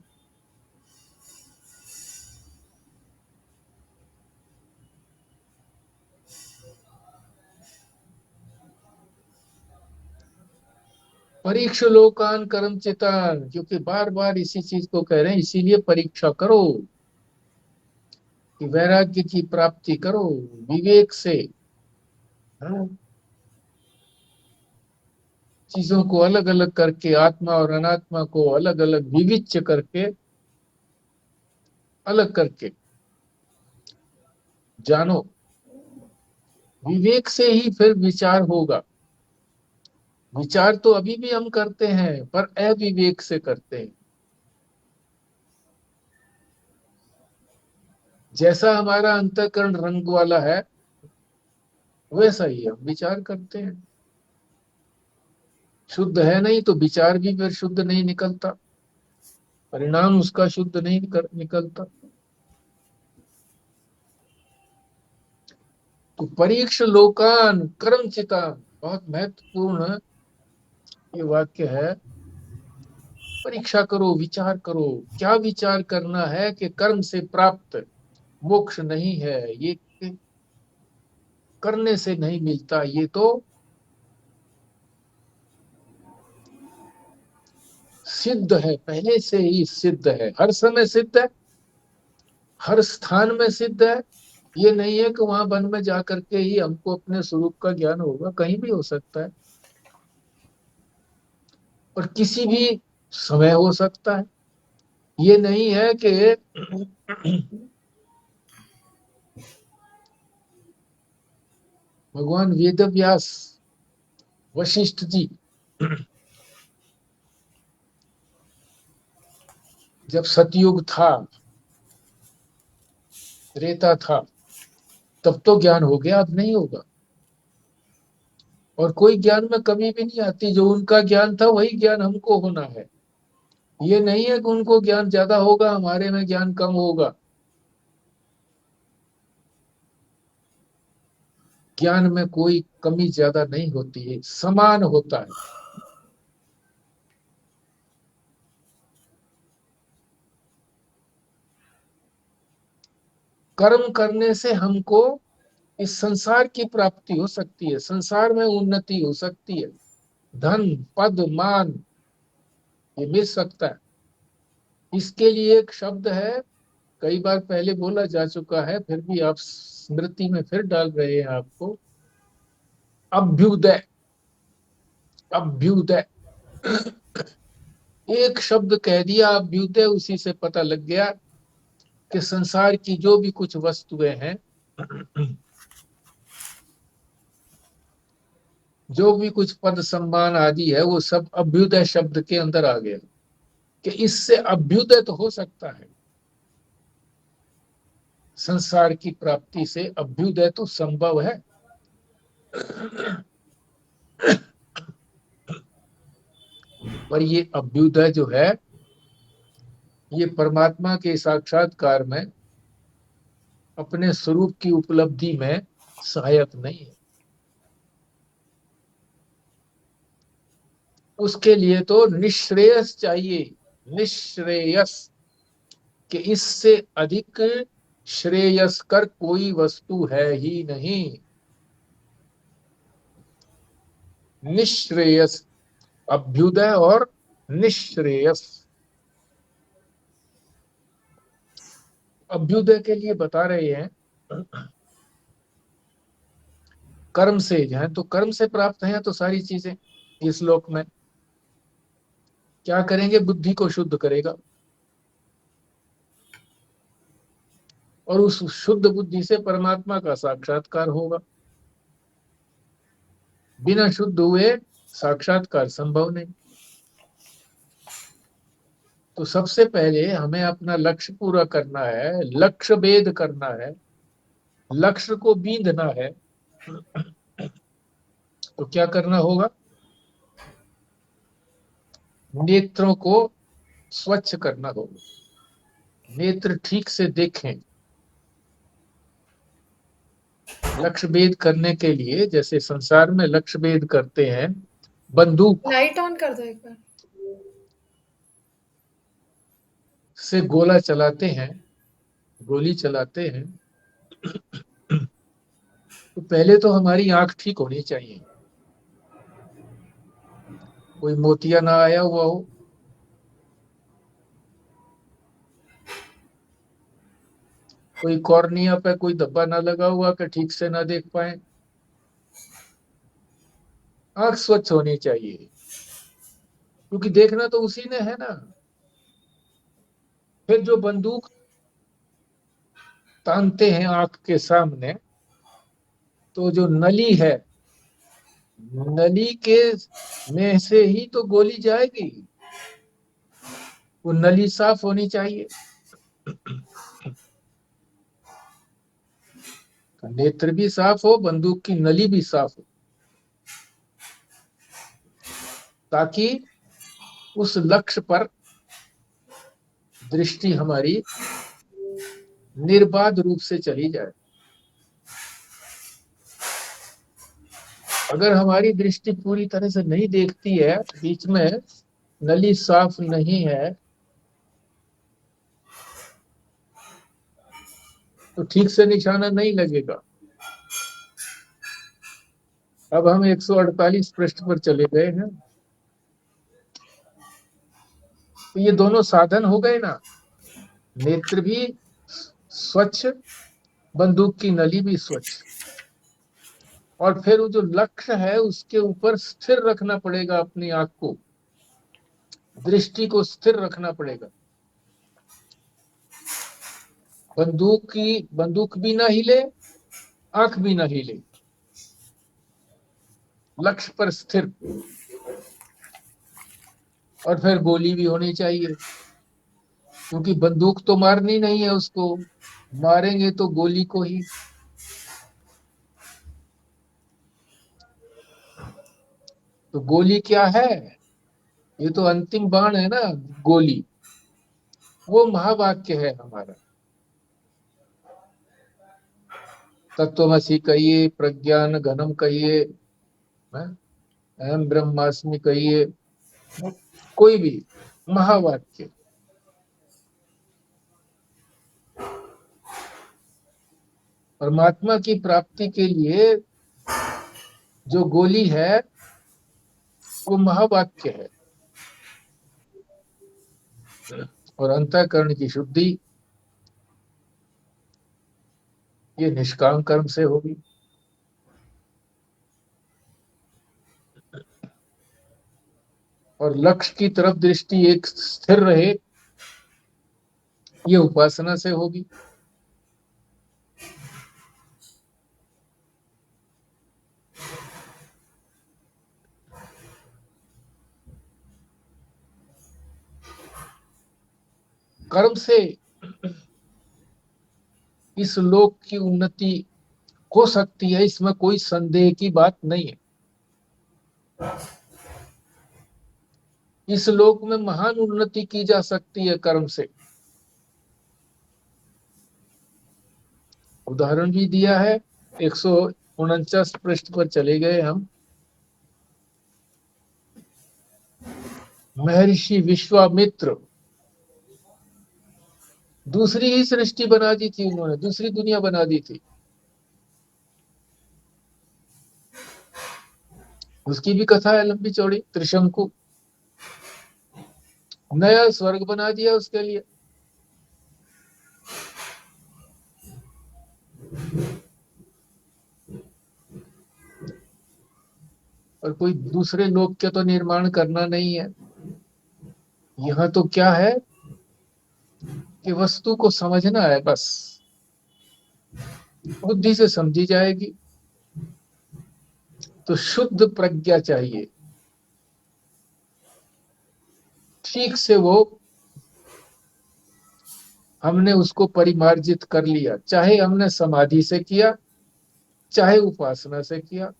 परीक्ष लोकान कर्म चितान, क्योंकि बार बार इसी चीज को कह रहे हैं, इसीलिए परीक्षा करो कि वैराग्य की प्राप्ति करो विवेक से। हाँ? चीजों को अलग अलग करके, आत्मा और अनात्मा को अलग अलग विविच्य करके, अलग करके जानो। विवेक से ही फिर विचार होगा। विचार तो अभी भी हम करते हैं, पर अविवेक से करते हैं। जैसा हमारा अंतःकरण रंग वाला है, वैसा ही हम विचार करते हैं। शुद्ध है नहीं तो विचार भी फिर शुद्ध नहीं निकलता, परिणाम उसका शुद्ध नहीं निकलता। तो परीक्ष लोकान कर्म चितान, बहुत महत्वपूर्ण ये वाक्य है। परीक्षा करो, विचार करो। क्या विचार करना है कि कर्म से प्राप्त मोक्ष नहीं है, ये करने से नहीं मिलता, ये तो सिद्ध है, पहले से ही सिद्ध है, हर समय सिद्ध है, हर स्थान में सिद्ध है। ये नहीं है कि वहां वन में जाकर के ही हमको अपने स्वरूप का ज्ञान होगा, कहीं भी हो सकता है, और किसी भी समय हो सकता है। ये नहीं है कि भगवान वेद व्यास, वशिष्ठ जी जब सतयुग था, त्रेता था, तब तो ज्ञान हो गया, अब नहीं होगा। और कोई ज्ञान में कमी भी नहीं आती, जो उनका ज्ञान था वही ज्ञान हमको होना है। ये नहीं है कि उनको ज्ञान ज्यादा होगा, हमारे में ज्ञान कम होगा। ज्ञान में कोई कमी ज्यादा नहीं होती है, समान होता है। कर्म करने से हमको इस संसार की प्राप्ति हो सकती है, संसार में उन्नति हो सकती है, धन पद मान ये मिल सकता है। इसके लिए एक शब्द है, कई बार पहले बोला जा चुका है, फिर भी आप स्मृति में फिर डाल रहे हैं आपको। अभ्युदय। अभ्युदय एक शब्द कह दिया अभ्युदय, उसी से पता लग गया कि संसार की जो भी कुछ वस्तुएं हैं, जो भी कुछ पद सम्मान आदि है, वो सब अभ्युदय शब्द के अंदर आ गया कि इससे अभ्युदय तो हो सकता है। संसार की प्राप्ति से अभ्युदय तो संभव है। पर ये अभ्युदय जो है, ये परमात्मा के साक्षात्कार में, अपने स्वरूप की उपलब्धि में सहायक नहीं है। उसके लिए तो निश्रेयस चाहिए, निश्रेयस, कि इससे अधिक श्रेयस्कर कोई वस्तु है ही नहीं। निश्रेयस, अभ्युदय और निश्रेयस। अभ्युदय के लिए बता रहे हैं, कर्म से है तो कर्म से प्राप्त है तो सारी चीजें इस लोक में। क्या करेंगे? बुद्धि को शुद्ध करेगा, और उस शुद्ध बुद्धि से परमात्मा का साक्षात्कार होगा। बिना शुद्ध हुए साक्षात्कार संभव नहीं। तो सबसे पहले हमें अपना लक्ष्य पूरा करना है, लक्ष्य भेद करना है, लक्ष्य को बींधना है। तो क्या करना होगा? नेत्रों को स्वच्छ करना होगा, नेत्र ठीक से देखें। लक्ष्य भेद करने के लिए, जैसे संसार में लक्ष्य भेद करते हैं, बंदूक लाइट ऑन कर दो एक बार। से गोला चलाते हैं, गोली चलाते हैं, तो पहले तो हमारी आंख ठीक होनी चाहिए, कोई मोतिया ना आया हुआ हो, कोई कॉर्निया पे कोई धब्बा ना लगा हुआ कि ठीक से ना देख पाए। आंख स्वच्छ होनी चाहिए, क्योंकि देखना तो उसी ने है ना। फिर जो बंदूक तानते हैं आंख के सामने, तो जो नली है, नली के में से ही तो गोली जाएगी, वो नली साफ होनी चाहिए। नेत्र भी साफ हो, बंदूक की नली भी साफ हो, ताकि उस लक्ष्य पर दृष्टि हमारी निर्बाध रूप से चली जाए। अगर हमारी दृष्टि पूरी तरह से नहीं देखती है, बीच में नली साफ नहीं है, तो ठीक से निशाना नहीं लगेगा। अब हम 148 पृष्ठ पर चले गए हैं। तो ये दोनों साधन हो गए ना, नेत्र भी स्वच्छ, बंदूक की नली भी स्वच्छ। और फिर वो जो लक्ष्य है उसके ऊपर स्थिर रखना पड़ेगा, अपनी आंख को, दृष्टि को स्थिर रखना पड़ेगा। बंदूक भी ना हिले, आंख भी ना हिले, लक्ष्य पर स्थिर। और फिर गोली भी होनी चाहिए, क्योंकि बंदूक तो मारनी नहीं है उसको, मारेंगे तो गोली को ही। तो गोली क्या है? ये तो अंतिम बाण है ना, गोली, वो महावाक्य है हमारा। तत्वमसि कहिए, प्रज्ञान घनम कहिए, हैं? अहम ब्रह्मास्मि कहिए, कोई भी महावाक्य। परमात्मा की प्राप्ति के लिए जो गोली है वो महावाक्य है। और अंतःकरण की शुद्धि ये निष्काम कर्म से होगी। और लक्ष्य की तरफ दृष्टि एक स्थिर रहे, ये उपासना से होगी। कर्म से इस लोक की उन्नति हो सकती है, इसमें कोई संदेह की बात नहीं है। इस लोक में महान उन्नति की जा सकती है कर्म से। उदाहरण भी दिया है, 149 पृष्ठ पर चले गए हम। महर्षि विश्वामित्र दूसरी ही सृष्टि बना दी थी उन्होंने, दूसरी दुनिया बना दी थी। उसकी भी कथा है लंबी चौड़ी, त्रिशंकु। नया स्वर्ग बना दिया उसके लिए। और कोई दूसरे लोक के तो निर्माण करना नहीं है। यहाँ तो क्या है कि वस्तु को समझना है बस, बुद्धि से समझी जाएगी। तो शुद्ध प्रज्ञा चाहिए, ठीक से वो हमने उसको परिमार्जित कर लिया, चाहे हमने समाधि से किया चाहे उपासना से किया,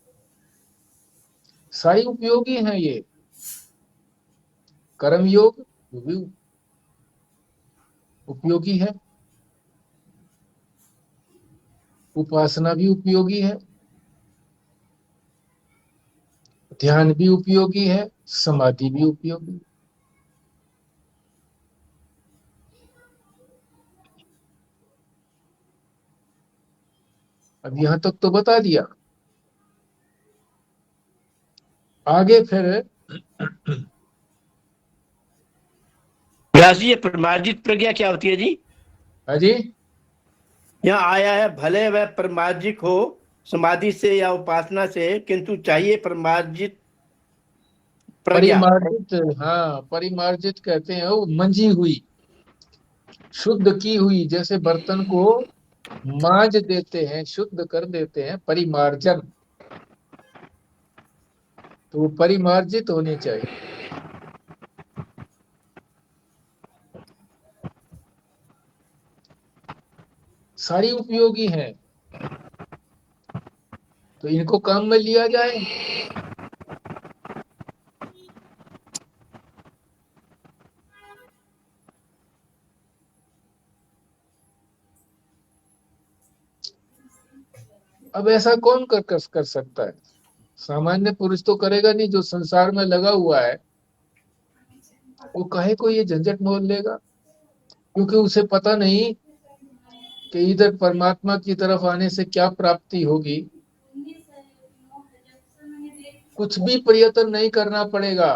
सारी उपयोगी हैं ये। कर्म योग भी उपयोगी है, उपासना भी उपयोगी है, ध्यान भी उपयोगी है, समाधि भी उपयोगी। अब यहां तक तो बता दिया। आगे फिर व्यास जी, ये प्रमार्जित प्रज्ञा क्या होती है जी? अजी यहाँ आया है, भले वह प्रमार्जित हो समाधि से या उपासना से, किंतु चाहिए प्रमार्जित प्रज्ञा। परिमार्जित, हाँ परिमार्जित कहते हैं वो मंजी हुई, शुद्ध की हुई। जैसे बर्तन को मांज देते हैं, शुद्ध कर देते हैं, परिमार्जन, तो वो परिमार्जित होनी चाहिए। सारी उपयोगी हैं, तो इनको काम में लिया जाए। अब ऐसा कौन कर सकता है? सामान्य पुरुष तो करेगा नहीं, जो संसार में लगा हुआ है वो कहे को ये झंझट मोल लेगा, क्योंकि उसे पता नहीं कि इधर परमात्मा की तरफ आने से क्या प्राप्ति होगी। कुछ भी प्रयत्न नहीं करना पड़ेगा,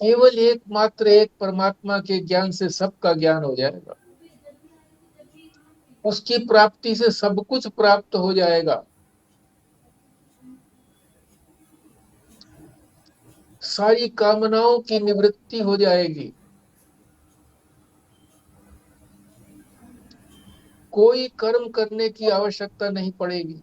केवल एकमात्र एक परमात्मा के ज्ञान से सबका ज्ञान हो जाएगा। उसकी प्राप्ति से सब कुछ प्राप्त हो जाएगा। सारी कामनाओं की निवृत्ति हो जाएगी। कोई कर्म करने की आवश्यकता नहीं पड़ेगी।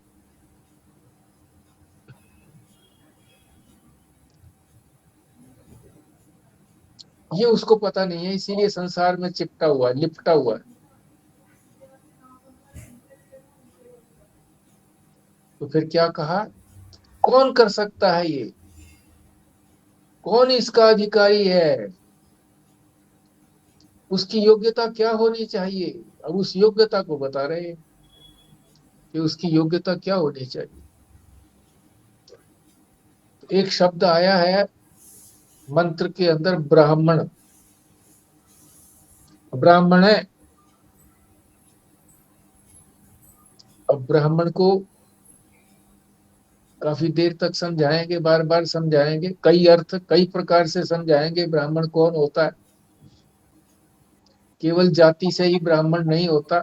ये उसको पता नहीं है, इसीलिए संसार में चिपटा हुआ है, लिपटा हुआ है। तो फिर क्या कहा, कौन कर सकता है ये? कौन इसका अधिकारी है, उसकी योग्यता क्या होनी चाहिए। अब उस योग्यता को बता रहे हैं कि उसकी योग्यता क्या होनी चाहिए। तो एक शब्द आया है मंत्र के अंदर, ब्राह्मण। ब्राह्मण है। अब ब्राह्मण को काफी देर तक समझाएंगे, बार बार समझाएंगे, कई अर्थ कई प्रकार से समझाएंगे ब्राह्मण कौन होता है। केवल जाति से ही ब्राह्मण नहीं होता,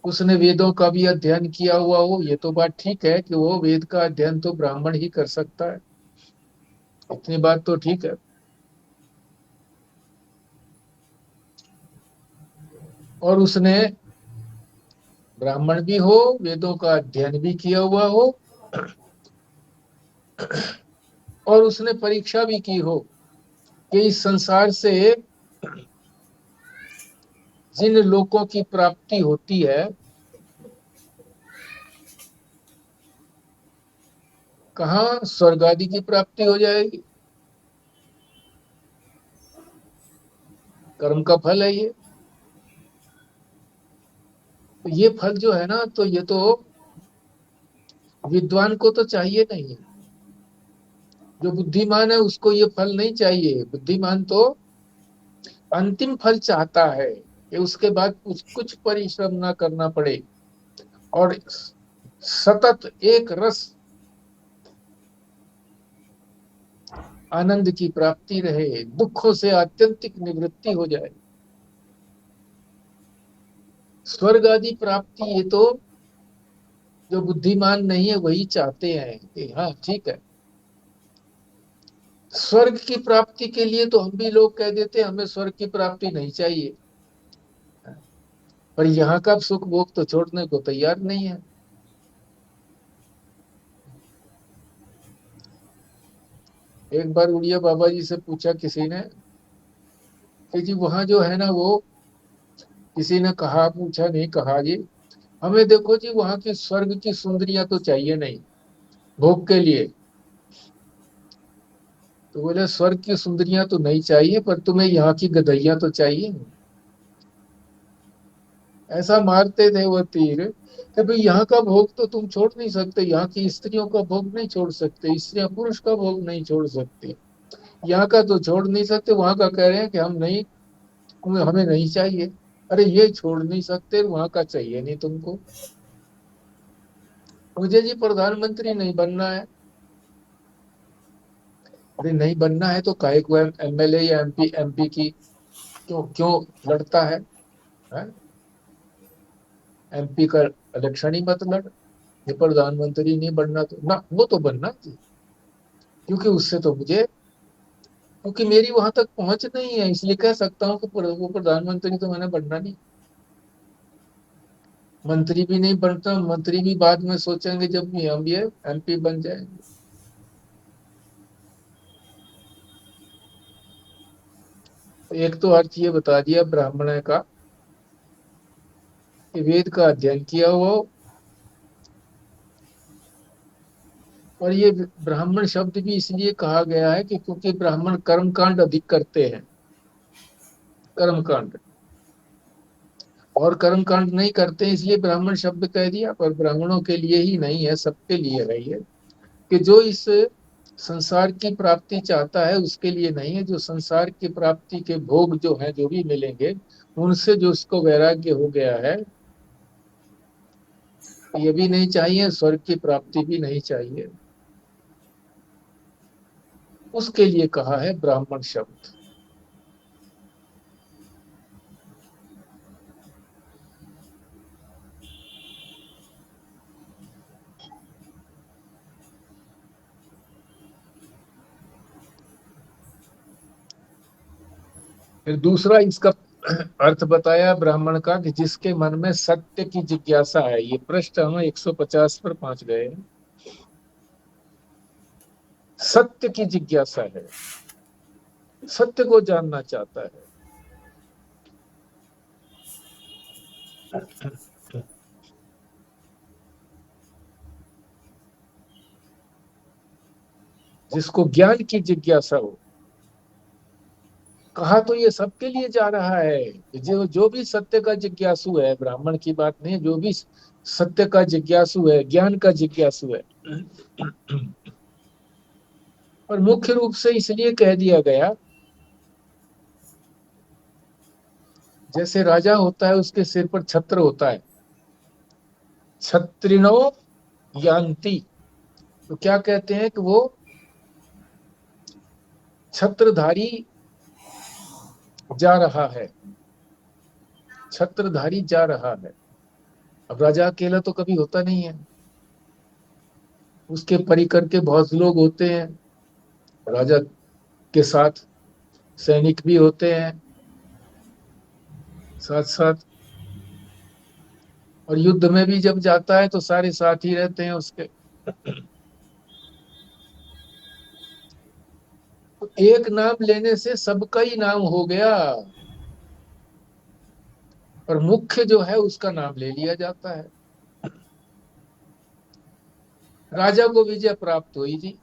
उसने वेदों का भी अध्ययन किया हुआ हो, ये तो बात ठीक है कि वो वेद का अध्ययन तो ब्राह्मण ही कर सकता है, इतनी बात तो ठीक है। और उसने ब्राह्मण भी हो, वेदों का अध्ययन भी किया हुआ हो, और उसने परीक्षा भी की हो कि इस संसार से जिन लोकों की प्राप्ति होती है, कहाँ स्वर्ग आदि की प्राप्ति हो जाएगी। कर्म का फल है ये। तो ये फल जो है ना, तो ये तो विद्वान को तो चाहिए नहीं। जो बुद्धिमान है उसको ये फल नहीं चाहिए। बुद्धिमान तो अंतिम फल चाहता है कि उसके बाद कुछ कुछ परिश्रम ना करना पड़े और सतत एक रस आनंद की प्राप्ति रहे, दुखों से आत्यंतिक निवृत्ति हो जाए। स्वर्ग आदि प्राप्ति ये तो जो बुद्धिमान नहीं है वही चाहते हैं कि हाँ ठीक है। स्वर्ग की प्राप्ति के लिए तो हम भी लोग कह देते हैं हमें स्वर्ग की प्राप्ति नहीं चाहिए, पर यहाँ का सुख भोग तो छोड़ने को तैयार नहीं है। एक बार उड़िया बाबा जी से पूछा किसी ने कि जी वहां जो है ना वो, किसी ने कहा, पूछा नहीं, कहा जी हमें देखो जी वहां की स्वर्ग की सुंदरियां तो चाहिए नहीं भोग के लिए। तो बोले स्वर्ग की सुंदरियां तो नहीं चाहिए, पर तुम्हें यहाँ की गदैया तो चाहिए। ऐसा मारते थे वो तीर कि भाई यहाँ का भोग तो तुम छोड़ नहीं सकते, यहाँ की स्त्रियों का भोग नहीं छोड़ सकते, स्त्रियां पुरुष का भोग नहीं छोड़ सकती, यहाँ का तो छोड़ नहीं सकते, वहां का कह रहे हैं कि हम नहीं, हमें नहीं चाहिए। अरे ये छोड़ नहीं सकते, वहां का चाहिए नहीं तुमको। मुझे जी प्रधानमंत्री नहीं बनना है। अरे नहीं बनना है तो काहे को एमएलए या एमपी एमपी की क्यों क्यों लड़ता है? एमपी का इलेक्शन ही मत लड़। ये प्रधानमंत्री नहीं बनना तो ना, वो तो बनना चाहिए, क्योंकि उससे तो मुझे, क्योंकि मेरी वहां तक पहुंच नहीं है, इसलिए कह सकता हूँ कि वो प्रधानमंत्री तो मैंने बनना नहीं। मंत्री भी नहीं बनता, मंत्री भी बाद में सोचेंगे जब भी हम ये एमपी बन जाएंगे। तो एक तो अर्थ ये बता दिया ब्राह्मण का कि वेद का अध्ययन किया हुआ हो। और ये ब्राह्मण शब्द भी इसलिए कहा गया है कि क्योंकि ब्राह्मण कर्मकांड अधिक करते हैं, कर्मकांड, और कर्मकांड नहीं करते इसलिए ब्राह्मण शब्द कह दिया। पर ब्राह्मणों के लिए ही नहीं है, सबके लिए है ये, कि जो इस संसार की प्राप्ति चाहता है उसके लिए नहीं है। जो संसार की प्राप्ति के भोग जो है जो भी मिलेंगे उनसे जो उसको वैराग्य हो गया है, ये भी नहीं चाहिए, स्वर्ग की प्राप्ति भी नहीं चाहिए, उसके लिए कहा है ब्राह्मण शब्द। फिर दूसरा इसका अर्थ बताया ब्राह्मण का कि जिसके मन में सत्य की जिज्ञासा है। ये पृष्ठ हम 150 पर पहुंच गए हैं। सत्य की जिज्ञासा है, सत्य को जानना चाहता है। जिसको ज्ञान की जिज्ञासा हो। कहा तो ये सबके लिए जा रहा है, जो जो भी सत्य का जिज्ञासु है, ब्राह्मण की बात नहीं, जो भी सत्य का जिज्ञासु है, ज्ञान का जिज्ञासु है। और मुख्य रूप से इसलिए कह दिया गया, जैसे राजा होता है उसके सिर पर छत्र होता है, छत्रिणो यान्ति, तो क्या कहते हैं कि वो छत्रधारी जा रहा है, छत्रधारी जा रहा है। अब राजा अकेला तो कभी होता नहीं है, उसके परिकर के बहुत लोग होते हैं, राजा के साथ सैनिक भी होते हैं साथ साथ, और युद्ध में भी जब जाता है तो सारे साथ ही रहते हैं उसके। तो एक नाम लेने से सबका ही नाम हो गया, और मुख्य जो है उसका नाम ले लिया जाता है। राजा को विजय प्राप्त हुई थी,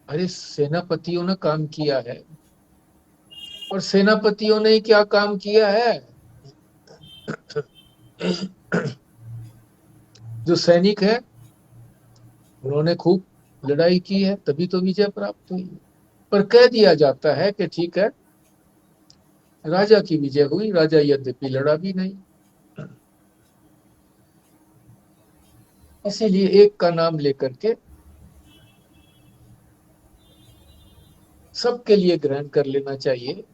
अरे सेनापतियों ने काम किया है, और सेनापतियों ने क्या काम किया है, जो सैनिक है उन्होंने खूब लड़ाई की है, तभी तो विजय प्राप्त हुई। पर कह दिया जाता है कि ठीक है, राजा की विजय हुई, राजा यद्यपि लड़ा भी नहीं। इसीलिए एक का नाम लेकर के सबके लिए ग्रहण कर लेना चाहिए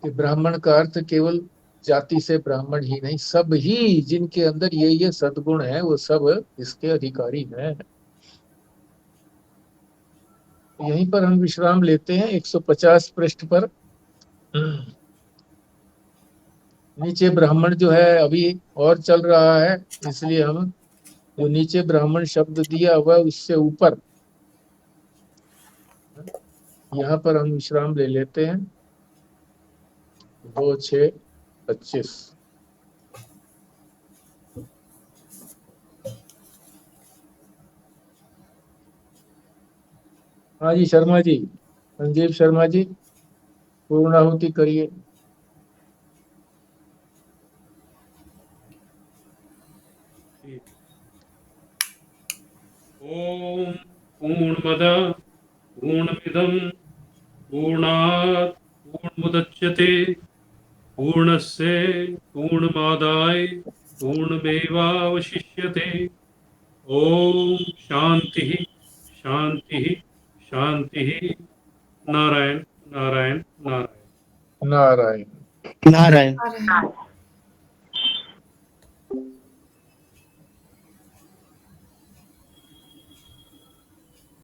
कि ब्राह्मण का अर्थ केवल जाति से ब्राह्मण ही नहीं, सब ही जिनके अंदर ये सद्गुण है वो सब इसके अधिकारी हैं। यहीं पर हम विश्राम लेते हैं 150 पृष्ठ पर। नीचे ब्राह्मण जो है अभी और चल रहा है, इसलिए हम जो नीचे ब्राह्मण शब्द दिया हुआ उससे ऊपर यहाँ पर हम विश्राम ले लेते हैं। 2-6-25। हाँ जी शर्मा जी, संजीव शर्मा जी, पूर्णाहुति करिए। ओम पूर्णमद पूर्णमिदं पूर्णात् पूर्णमुदच्यते पूर्णस्य पूर्णमादाय पूर्णमेवावशिष्यते। ओम शांति शांति शांति। नारायण नारायण नारायण। नारायण नारायण। नारायण।